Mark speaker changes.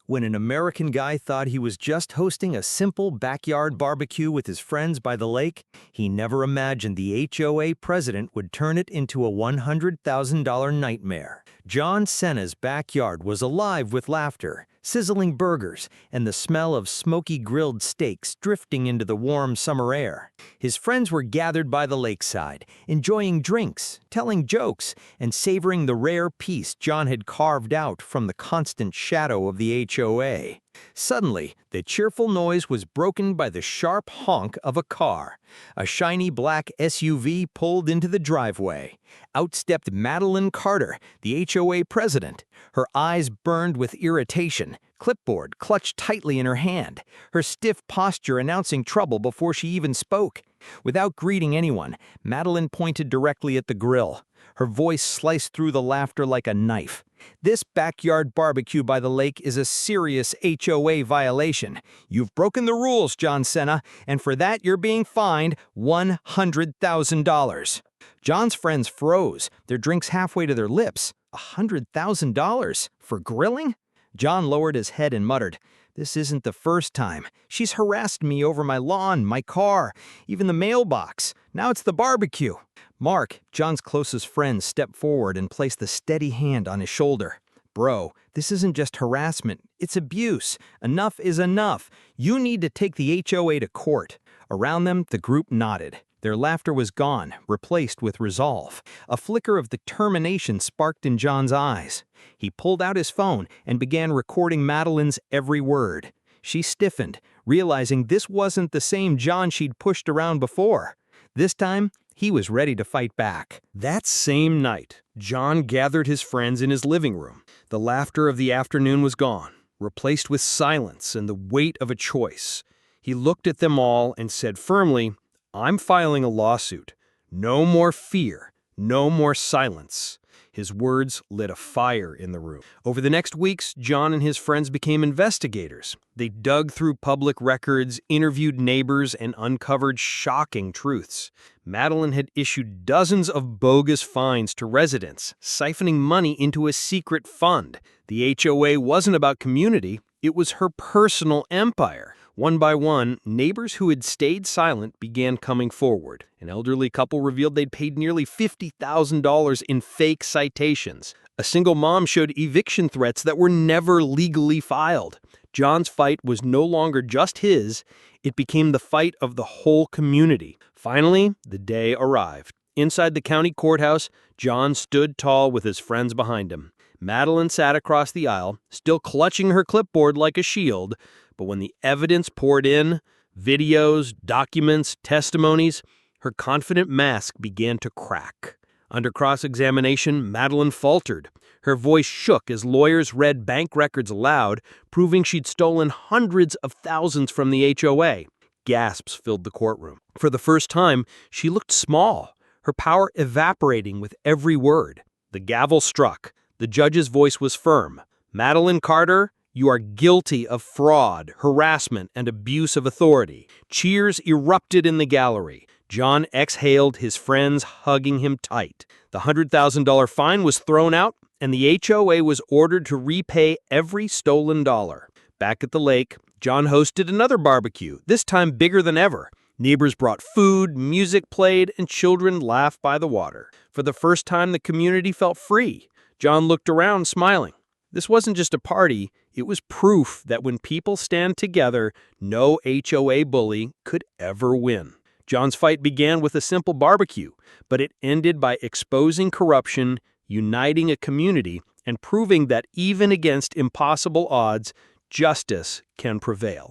Speaker 1: When an American guy thought he was just hosting a simple backyard barbecue with his friends by the lake, he never imagined the HOA president would turn it into a $100,000 nightmare. John Senna's backyard was alive with laughter, sizzling burgers, and the smell of smoky grilled steaks drifting into the warm summer air. His friends were gathered by the lakeside, enjoying drinks, telling jokes, and savoring the rare peace John had carved out from the constant shadow of the HOA. Suddenly, the cheerful noise was broken by the sharp honk of a car. A shiny black SUV pulled into the driveway. Out stepped Madeline Carter, the HOA president. Her eyes burned with irritation, clipboard clutched tightly in her hand, her stiff posture announcing trouble before she even spoke. Without greeting anyone, Madeline pointed directly at the grill. Her voice sliced through the laughter like a knife. "This backyard barbecue by the lake is a serious HOA violation. You've broken the rules, John Senna, and for that you're being fined $100,000. John's friends froze, their drinks halfway to their lips. $100,000? For grilling? John lowered his head and muttered, "This isn't the first time. She's harassed me over my lawn, my car, even the mailbox. Now it's the barbecue." Mark, John's closest friend, stepped forward and placed a steady hand on his shoulder. "Bro, this isn't just harassment, it's abuse. Enough is enough. You need to take the HOA to court." Around them, the group nodded. Their laughter was gone, replaced with resolve. A flicker of determination sparked in John's eyes. He pulled out his phone and began recording Madeline's every word. She stiffened, realizing this wasn't the same John she'd pushed around before. This time, he was ready to fight back. That same night, John gathered his friends in his living room. The laughter of the afternoon was gone, replaced with silence and the weight of a choice. He looked at them all and said firmly, "I'm filing a lawsuit. No more fear, no more silence." His words lit a fire in the room. Over the next weeks, John and his friends became investigators. They dug through public records, interviewed neighbors, and uncovered shocking truths. Madeline had issued dozens of bogus fines to residents, siphoning money into a secret fund. The HOA wasn't about community, it was her personal empire. One by one, neighbors who had stayed silent began coming forward. An elderly couple revealed they'd paid nearly $50,000 in fake citations. A single mom showed eviction threats that were never legally filed. John's fight was no longer just his, it became the fight of the whole community. Finally, the day arrived. Inside the county courthouse, John stood tall with his friends behind him. Madeline sat across the aisle, still clutching her clipboard like a shield. But when the evidence poured in, videos, documents, testimonies, her confident mask began to crack. Under cross-examination, Madeline faltered. Her voice shook as lawyers read bank records aloud, proving she'd stolen hundreds of thousands from the HOA. Gasps filled the courtroom. For the first time, she looked small, her power evaporating with every word. The gavel struck. The judge's voice was firm. "Madeline Carter, you are guilty of fraud, harassment, and abuse of authority." Cheers erupted in the gallery. John exhaled, his friends hugging him tight. The $100,000 fine was thrown out, and the HOA was ordered to repay every stolen dollar. Back at the lake, John hosted another barbecue, this time bigger than ever. Neighbors brought food, music played, and children laughed by the water. For the first time, the community felt free. John looked around, smiling. This wasn't just a party, it was proof that when people stand together, no HOA bully could ever win. John's fight began with a simple barbecue, but it ended by exposing corruption, uniting a community, and proving that even against impossible odds, justice can prevail.